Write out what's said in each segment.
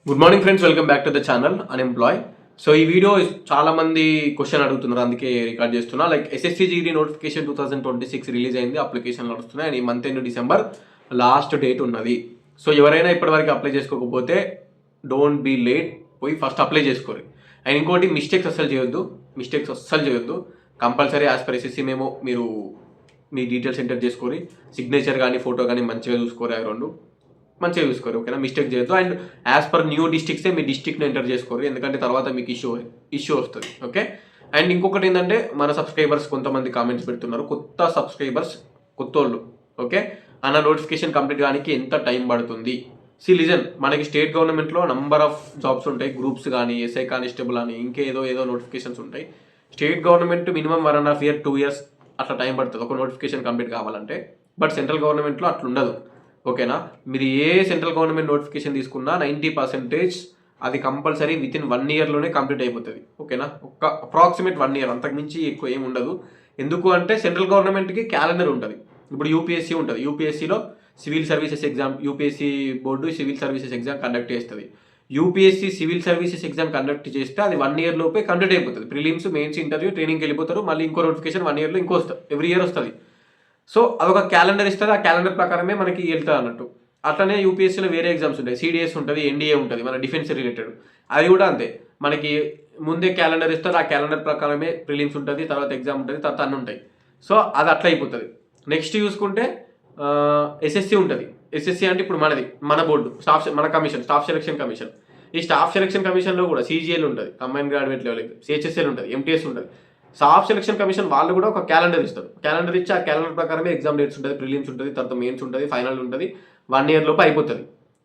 Good morning friends, welcome back to the channel unemploy. So ఈ video చాలా మంది question అడుగుతున్నారు, అందుకే రికార్డ్ చేస్తున్నా. Like SSC GD notification 2026 release అయింది, అప్లికేషన్ నడుస్తున్నాయి అండ్ ఈ month end December last date ఉన్నది. సో ఎవరైనా ఇప్పటివరకు అప్లై చేసుకోకపోతే డోంట్ బీ లేట్, పోయి ఫస్ట్ అప్లై చేసుకోరు. అండ్ ఇంకోటి, మిస్టేక్స్ అస్సలు చేయొద్దు. కంపల్సరీ యాజ్ పర్ ఎస్ఎస్సి మేము మీరు మీ డీటెయిల్స్ ఎంటర్ చేసుకోరి, సిగ్నేచర్ కానీ ఫోటో కానీ మంచిగా చూసుకోరు, అవి రెండు మంచిగా చూసుకోరు, ఓకేనా. మిస్టేక్ చేయొద్దు. అండ్ యాజ్ పర్ న్యూ డిస్ట్రిక్ట్సే మీ డిస్ట్రిక్ట్ని ఎంటర్ చేసుకోరు, ఎందుకంటే తర్వాత మీకు ఇష్యూ వస్తుంది, ఓకే. అండ్ ఇంకొకటి ఏంటంటే, మన సబ్స్క్రైబర్స్ కొంతమంది కామెంట్స్ పెడుతున్నారు, కొత్త సబ్స్క్రైబర్స్, కొత్తోళ్ళు, ఓకే. అన్న నోటిఫికేషన్ కంప్లీట్ కానికి ఎంత టైం పడుతుంది? లిజన్, మనకి స్టేట్ గవర్నమెంట్లో నంబర్ ఆఫ్ జాబ్స్ ఉంటాయి, గ్రూప్స్ కానీ, ఎస్ఐ కానిస్టేబుల్ అని, ఏదో నోటిఫికేషన్స్ ఉంటాయి. State government minimum 1.5 years 2 years అట్లా టైం పడుతుంది ఒక నోటిఫికేషన్ కంప్లీట్ కావాలంటే. బట్ సెంట్రల్ గవర్నమెంట్లో అట్లా ఉండదు, ఓకేనా. మీరు ఏ సెంట్రల్ గవర్నమెంట్ నోటిఫికేషన్ తీసుకున్నా 90% అది కంపల్సరీ వితిన్ 1 yearలోనే కంప్లీట్ అయిపోతుంది, ఓకేనా. ఒక అప్రాక్సిమేట్ 1 year, అంతకుమించి ఎక్కువ ఏమి ఉండదు. ఎందుకు అంటే సెంట్రల్ గవర్నమెంట్కి క్యాలెండర్ ఉంటుంది. ఇప్పుడు యూపీఎస్సీ ఉంటుంది, యూపీఎస్సీలో civil services exam, UPSC board civil services exam conduct చేస్తుంది. UPSC civil services exam conduct చేస్తే అది 1 year లోపే కంప్లీట్ అయిపోతుంది. ప్రిలిమ్స్, మెయిన్స్, ఇంటర్వ్యూ, ట్రైనింగ్కి వెళ్ళిపోతారు, మళ్ళీ ఇంకో నోటిఫికేషన్ 1 yearలో ఇంకో వస్తుంది, ఎవ్రీ ఇయర్ వస్తుంది. సో అదొక క్యాలెండర్ ఇస్తుంది, ఆ క్యాలెండర్ ప్రకారమే మనకి వెళ్తుంది అన్నట్టు. అట్లనే యూపీఎస్సీలో వేరే ఎగ్జామ్స్ ఉంటాయి, సిడిఎస్ ఉంటుంది, ఎన్డీఏ ఉంటుంది, మన డిఫెన్స్ రిలేటెడ్, అది కూడా అంతే. మనకి ముందే క్యాలెండర్ ఇస్తారు, ఆ క్యాలెండర్ ప్రకారమే ప్రిలిమ్స్ ఉంటుంది, తర్వాత ఎగ్జామ్ ఉంటుంది, తర్వాత అన్నీ ఉంటాయి. సో అది అట్లా అయిపోతుంది. నెక్స్ట్ చూసుకుంటే ఎస్ఎస్సి ఉంటుంది. ఎస్ఎస్సి అంటే ఇప్పుడు మన బోర్డు మన కమిషన్, స్టాఫ్ సెలక్షన్ కమిషన్. ఈ స్టాఫ్ సెలక్షన్ కమిషన్లో కూడా సీజీఎల్ ఉంటుంది, కంబైన్ గ్రాడ్యుయేట్ లెవెల్, సిహెచ్ఎస్ఎల్ ఉంటుంది, ఎంటీఎస్ ఉంటుంది. స్టాఫ్ సెలక్షన్ కమిషన్ వాళ్ళు కూడా ఒక క్యాలెండర్ ఇస్తారు. క్యాలెండర్ ఇచ్చి ఆ క్యాలెండర్ ప్రకారమే ఎగ్జామ్ డేట్స్ ఉంటుంది, ప్రిలిమ్స్ ఉంటుంది, తర్వాత మెయిన్స్ ఉంటుంది, ఫైనల్ ఉంటుంది. 1 year లోపు అయిపోతుంది,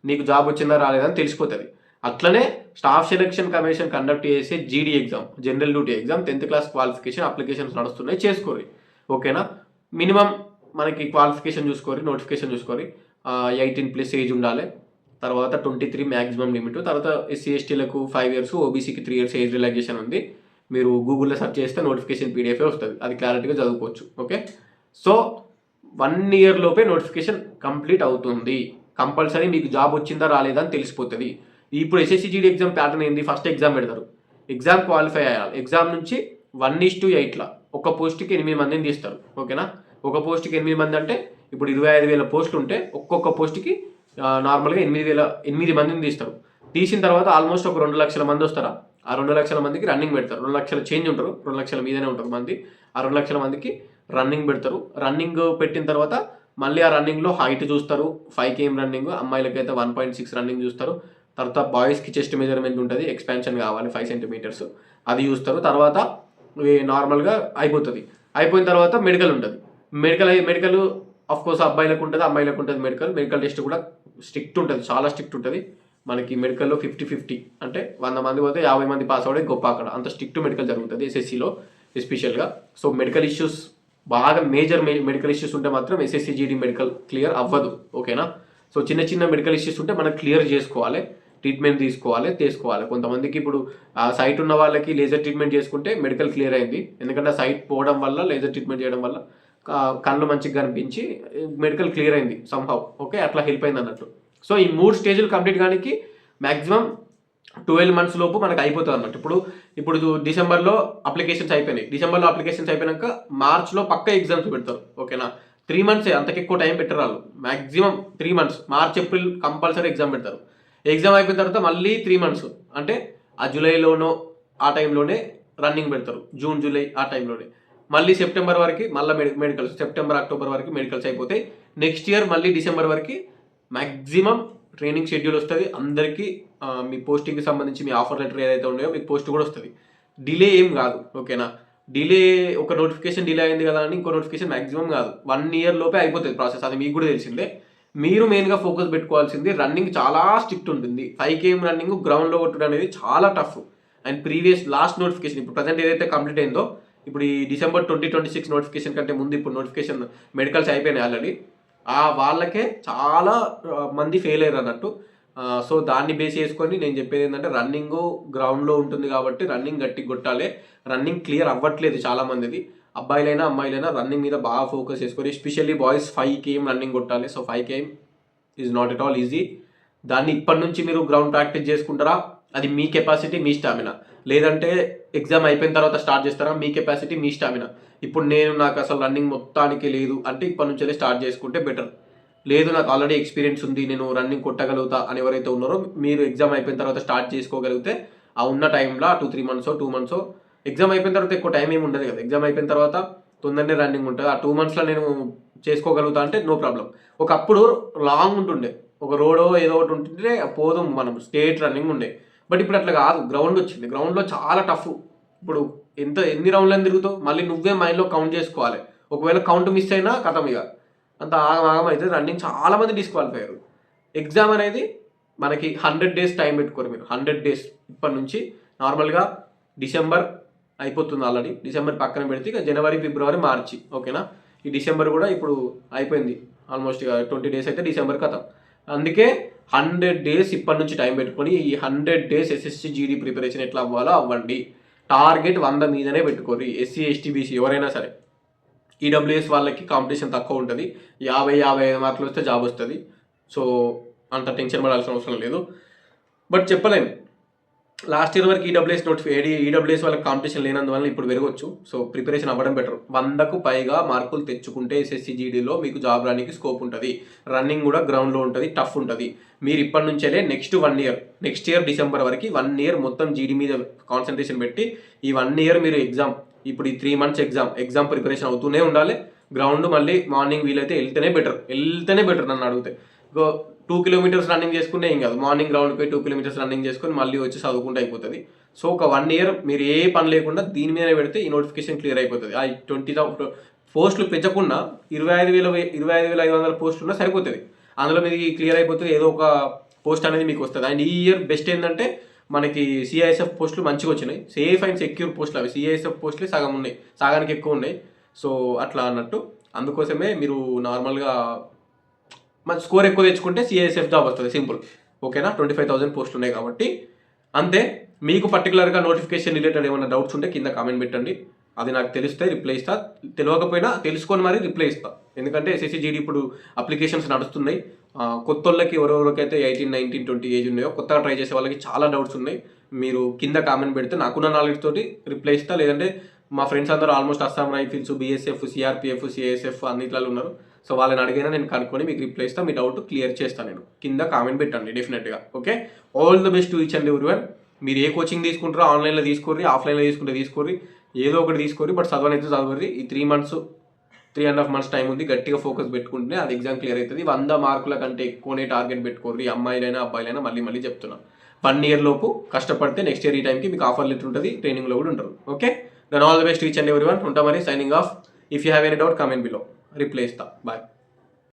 నీకు జాబ్ వచ్చిందా రాలేదా అని తెలిసిపోతుంది. అట్లనే స్టాఫ్ సెలక్షన్ కమిషన్ కండక్ట్ చేసే జీడీ exam, general duty exam, 10th class qualification applications నడుస్తున్నాయి, చేసుకోరి, ఓకేనా. మినిమం మనకి క్వాలిఫికేషన్ చూసుకోరి, నోటిఫికేషన్ చూసుకోరి, 18+ ఏజ్ ఉండాలి, తర్వాత 23 మ్యాక్సిమం లిమిట్, తర్వాత ఎస్సీ ఎస్టీలకు 5 years, ఓబీసీకి 3 years ఏజ్ రిలాక్సేషన్ ఉంది. మీరు గూగుల్లో సెర్చ్ చేస్తే నోటిఫికేషన్ పీడిఎఫ్ వస్తుంది, అది క్లారిటీగా చదువుకోవచ్చు, ఓకే. సో 1 year లోపే నోటిఫికేషన్ కంప్లీట్ అవుతుంది. కంపల్సరీ మీకు జాబ్ వచ్చిందా రాలేదా అని తెలిసిపోతుంది. ఇప్పుడు ఎస్ఎస్సి జీడీ ఎగ్జామ్ ప్యాటర్న్ ఏంది? ఫస్ట్ ఎగ్జామ్ పెడతారు, ఎగ్జామ్ క్వాలిఫై అయ్యాలి. ఎగ్జామ్ నుంచి 1:8 ఒక పోస్ట్కి 8 మందిని తీస్తారు, ఓకేనా. ఒక పోస్ట్కి 8 మంది అంటే ఇప్పుడు 25,000 పోస్టులు ఉంటే ఒక్కొక్క పోస్ట్కి నార్మల్గా 8 మందిని తీస్తారు. తీసిన తర్వాత ఆల్మోస్ట్ ఒక 2 లక్షల మంది వస్తారా, ఆ 2 లక్షల మందికి రన్నింగ్ పెడతారు. 2 లక్షల చేంజ్ ఉంటారు, 2 లక్షల మీదనే ఉంటారు మంది. ఆ 2 లక్షల మందికి రన్నింగ్ పెడతారు. రన్నింగ్ పెట్టిన తర్వాత మళ్ళీ ఆ రన్నింగ్లో హైట్ చూస్తారు, 5 km రన్నింగ్, అమ్మాయిలకైతే 1.6 రన్నింగ్ చూస్తారు. తర్వాత బాయ్స్కి చెస్ట్ మెజర్మెంట్ ఉంటుంది, ఎక్స్పాన్షన్ కావాలి 5 centimeters, అది చూస్తారు. తర్వాత నార్మల్గా అయిపోతుంది. అయిపోయిన తర్వాత మెడికల్ ఉంటుంది. మెడికల్ ఆఫ్ కోర్స్ అబ్బాయిలకు ఉంటుంది, అమ్మాయిలకు ఉంటుంది. మెడికల్ టెస్ట్ కూడా స్ట్రిక్ట్ ఉంటుంది, చాలా స్ట్రిక్ట్ ఉంటుంది. మనకి మెడికల్లో 50-50, అంటే 100 మంది పోతే 50 మంది పాస్ అవడే గొప్ప, అక్కడ అంత స్ట్రిక్ట్ మెడికల్ జరుగుతుంది ఎస్ఎస్సిలో ఎస్పెషల్గా. సో మెడికల్ ఇష్యూస్ బాగా మేజర్ మెడికల్ ఇష్యూస్ ఉంటే మాత్రం ఎస్ఎస్సి జీడీ మెడికల్ క్లియర్ అవ్వదు, ఓకేనా. సో చిన్న మెడికల్ ఇష్యూస్ ఉంటే మనం క్లియర్ చేసుకోవాలి, ట్రీట్మెంట్ తీసుకోవాలి. కొంతమందికి ఇప్పుడు ఆ సైట్ ఉన్న వాళ్ళకి లేజర్ ట్రీట్మెంట్ చేసుకుంటే మెడికల్ క్లియర్ అయింది, ఎందుకంటే ఆ సైట్ పోవడం వల్ల, లేజర్ ట్రీట్మెంట్ చేయడం వల్ల కళ్ళు మంచిగా కనిపించి మెడికల్ క్లియర్ అయింది సంహౌ, ఓకే, అట్లా హెల్ప్ అయింది అన్నట్టు. సో ఈ 3 స్టేజ్లు కంప్లీట్ కానికి మ్యాక్సిమం 12 months లోపు మనకు అయిపోతుంది అన్నట్టు. ఇప్పుడు డిసెంబర్లో అప్లికేషన్స్ అయిపోయినాక మార్చ్లో పక్క ఎగ్జామ్స్ పెడతారు, ఓకేనా. 3 months, అంతకు ఎక్కువ టైం పెట్టరు వాళ్ళు. Maximum 3 months, March April compulsory exam పెడతారు. ఎగ్జామ్ అయిపోయిన తర్వాత మళ్ళీ 3 months, అంటే ఆ జూలైలోనో ఆ టైంలోనే రన్నింగ్ పెడతారు, జూన్ జూలై ఆ టైంలోనే. మళ్ళీ సెప్టెంబర్ వరకు మళ్ళీ మెడికల్స్, సెప్టెంబర్ అక్టోబర్ వరకు మెడికల్స్ అయిపోతాయి. నెక్స్ట్ ఇయర్ మళ్ళీ డిసెంబర్ వరకు మ్యాక్సిమం ట్రైనింగ్ షెడ్యూల్ వస్తుంది అందరికీ. మీ పోస్టింగ్కి సంబంధించి మీ ఆఫర్ లెటర్ ఏదైతే ఉన్నాయో మీకు పోస్ట్ కూడా వస్తుంది. డిలే ఏం కాదు, ఓకేనా. డిలే ఒక నోటిఫికేషన్ డిలే అయింది కదా అని ఇంకో నోటిఫికేషన్ మ్యాక్సిమం కాదు, 1 year లోపే అయిపోతుంది ప్రాసెస్, అది మీకు కూడా తెలిసిందే. మీరు మెయిన్గా ఫోకస్ పెట్టుకోవాల్సింది, రన్నింగ్ చాలా స్ట్రిక్ట్ ఉంటుంది. 5 km రన్నింగ్ గ్రౌండ్లో కొట్టడం అనేది చాలా టఫ్. అండ్ లాస్ట్ నోటిఫికేషన్ ఇప్పుడు ప్రజెంట్ ఏదైతే కంప్లీట్ అయిందో, ఇప్పుడు ఈ December 2026 నోటిఫికేషన్ కంటే ముందు ఇప్పుడు నోటిఫికేషన్ మెడికల్స్ అయిపోయినాయి ఆల్రెడీ, వాళ్ళకే చాలా మంది ఫెయిల్ అయ్యారు అన్నట్టు. సో దాన్ని బేస్ చేసుకొని నేను చెప్పేది ఏంటంటే, రన్నింగ్ గ్రౌండ్లో ఉంటుంది కాబట్టి రన్నింగ్ గట్టి కొట్టాలి. రన్నింగ్ క్లియర్ అవ్వట్లేదు చాలా మందిది, అబ్బాయిలైనా అమ్మాయిలైనా రన్నింగ్ మీద బాగా ఫోకస్ చేసుకొని, ఎస్పెషల్లీ బాయ్స్ 5 km రన్నింగ్ కొట్టాలి. So 5 km is not at all easy. దాన్ని ఇప్పటి నుంచి మీరు గ్రౌండ్ ప్రాక్టీస్ చేసుకుంటారా, అది మీ కెపాసిటీ మీ స్టామినా, లేదంటే ఎగ్జామ్ అయిపోయిన తర్వాత స్టార్ట్ చేస్తారా, మీ కెపాసిటీ మీ స్టామినా. ఇప్పుడు నాకు అసలు రన్నింగ్ మొత్తానికి లేదు అంటే ఇప్పటి నుంచే స్టార్ట్ చేసుకుంటే బెటర్. లేదు నాకు ఆల్రెడీ ఎక్స్పీరియన్స్ ఉంది, నేను రన్నింగ్ కొట్టగలుగుతా అని ఎవరైతే ఉన్నారో మీరు ఎగ్జామ్ అయిపోయిన తర్వాత స్టార్ట్ చేసుకోగలిగితే ఆ ఉన్న టైంలో 2-3 మంత్స్ 2 మంత్స్, ఎగ్జామ్ అయిపోయిన తర్వాత ఎక్కువ టైం ఏమి ఉండదు కదా, ఎగ్జామ్ అయిపోయిన తర్వాత తొందరనే రన్నింగ్ ఉంటుంది. ఆ 2 మంత్స్లో నేను చేసుకోగలుగుతా అంటే నో ప్రాబ్లం. ఒకప్పుడు లాంగ్ ఉంటుండే, ఒక రోడో ఏదో ఒకటి ఉంటుంటే పోదాం మనం, స్టేట్ రన్నింగ్ ఉండే. బట్ ఇప్పుడు అట్లా కాదు, గ్రౌండ్ వచ్చింది, గ్రౌండ్లో చాలా టఫ్. ఇప్పుడు ఎన్ని రౌండ్లని తిరుగుతావు, మళ్ళీ నువ్వే మైండ్లో కౌంట్ చేసుకోవాలి. ఒకవేళ కౌంట్ మిస్ అయినా కథం, ఇక అంత ఆగమాగం అయితే. రన్నింగ్ చాలా మంది డిస్క్వాలిఫై అయ్యారు. ఎగ్జామ్ అనేది మనకి 100 days టైం పెట్టుకోరు మీరు. 100 days ఇప్పటి నుంచి నార్మల్గా డిసెంబర్ అయిపోతుంది ఆల్రెడీ, డిసెంబర్ పక్కన పెడితే ఇక జనవరి, ఫిబ్రవరి, మార్చి, ఓకేనా. ఈ డిసెంబర్ కూడా ఇప్పుడు అయిపోయింది ఆల్మోస్ట్, ఇక 20 days అయితే డిసెంబర్ కథం. అందుకే 100 days ఇప్పటి నుంచి టైం పెట్టుకొని ఈ 100 days ఎస్ఎస్సి జీడీ ప్రిపరేషన్ ఎట్లా అవ్వాలో అవ్వండి. టార్గెట్ 100 మీదనే పెట్టుకోరు. ఎస్సీ, ఎస్టీ, బీసీ ఎవరైనా సరే. ఈడబ్ల్యూఎస్ వాళ్ళకి కాంపిటీషన్ తక్కువ ఉంటుంది, 50-55 మార్కులు వస్తే జాబ్ వస్తుంది. సో అంత టెన్షన్ పడాల్సిన అవసరం లేదు. బట్ చెప్పలేము, లాస్ట్ ఇయర్ వరకు ఈడబ్ల్యూఎస్ వాళ్ళకి కాంపిటీషన్ లేనందువల్ల ఇప్పుడు పెరగవచ్చు. సో ప్రిపరేషన్ అవ్వడం బెటర్. 100కు పైగా మార్కులు తెచ్చుకుంటే ఎస్ఎస్సి జీడీలో మీకు జాబ్ రానికి స్కోప్ ఉంటుంది. రన్నింగ్ కూడా గ్రౌండ్లో ఉంటుంది, టఫ్ ఉంటుంది. మీరు ఇప్పటి నుంచే నెక్స్ట్ ఇయర్ డిసెంబర్ వరకు 1 year మొత్తం జీడీ మీద కాన్సన్ట్రేషన్ పెట్టి ఈ 1 year మీరు ఇప్పుడు ఈ 3 months ఎగ్జామ్ ప్రిపరేషన్ అవుతూనే ఉండాలి. గ్రౌండ్ మళ్ళీ మార్నింగ్ వీలైతే వెళ్తేనే బెటర్ నన్ను అడిగితే. 2 kilometers రన్నింగ్ చేసుకుంటే ఏం కాదు, మార్నింగ్ గ్రౌండ్కి పోయి 2 kilometers రన్నింగ్ చేసుకొని మళ్ళీ వచ్చి చదువుకుంటే అయిపోతుంది. సో ఒక 1 year మీరు ఏ పని లేకుండా దీని మీద పెడితే ఈ నోటిఫికేషన్ క్లియర్ అయిపోతుంది. ఆ 20,000 పోస్టులు పెంచకుండా 25,500 పోస్టులు ఉన్నా సరిపోతుంది. అందులో మీది క్లియర్ అయిపోతుంది, ఏదో ఒక పోస్ట్ అనేది మీకు వస్తుంది. అండ్ ఈ ఇయర్ బెస్ట్ ఏంటంటే మనకి సిఐఎస్ఎఫ్ పోస్టులు మంచిగా వచ్చినాయి, సేఫ్ అండ్ సెక్యూర్ పోస్టులు. అవి సిఐఎస్ఎఫ్ పోస్టులే సగం ఉన్నాయి, సగానికి ఎక్కువ ఉన్నాయి. సో అట్లా అన్నట్టు, అందుకోసమే మీరు నార్మల్గా మన స్కోర్ ఎక్కువ తెచ్చుకుంటే సిఐఎస్ఎఫ్ జాబ్ వస్తుంది, సింపుల్, ఓకేనా. 25,000 పోస్టులు ఉన్నాయి కాబట్టి అంతే. మీకు పర్టికులర్గా నోటిఫికేషన్ రిలేటెడ్ ఏమైనా డౌట్స్ ఉంటే కింద కామెంట్ పెట్టండి, అది నాకు తెలిస్తే రిప్లై ఇస్తా. తెలియకపోయినా తెలుసుకొని మరి రిప్లై ఇస్తా. ఎందుకంటే ఎస్ఎస్సి జీడీ ఇప్పుడు అప్లికేషన్స్ నడుస్తున్నాయి. కొత్త వాళ్ళకి ఎవరెవరికైతే 18, 19, 20 ఏజ్ ఉన్నాయో, కొత్తగా ట్రై చేసే వాళ్ళకి చాలా డౌట్స్ ఉన్నాయి. మీరు కింద కామెంట్ పెడితే నాకున్న నాలెడ్జ్ తోటి రిప్లై ఇస్తా. లేదంటే మా ఫ్రెండ్స్ అందరూ almost Assam rifles, BSF, CRPF, CISF అన్నిట్లలో ఉన్నారు. సో వాళ్ళని అడిగినా నేను కనుక్కొని మీకు రిప్లై ఇస్తా, మీ డౌట్ క్లియర్ చేస్తాను నేను. కింద కామెంట్ పెట్టండి డెఫినెట్గా, okay. All the best to each and everyone. మీరు ఏ కోచింగ్ తీసుకుంటారో, ఆన్లైన్లో తీసుకోర్రి, ఆఫ్లైన్లో తీసుకోర్రి, ఏదో ఒకటి తీసుకోర్రి, బట్ చదవనైతే చదవర్రి. ఈ 3.5 months టైం ఉంది, గట్టిగా ఫోకస్ పెట్టుకుంటే అది ఎగ్జామ్ క్లియర్ అవుతుంది. 100 మార్కుల కంటే ఎక్కువనే టార్గెట్ పెట్టుకోర్రి, అమ్మాయిలైనా అబ్బాయిలైనా. మళ్ళీ చెప్తున్నా, 1 year లోపు కష్టపడితే నెక్స్ట్ ఇయర్ ఈ టైంకి మీకు ఆఫర్ లెటర్ ఉంటుంది, ట్రైనింగ్లో కూడా ఉంటారు, okay. Then all the best each and everyone. ఉంటా మరి, signing off. If you have any doubt comment below, reply ఇస్తా. బాయ్.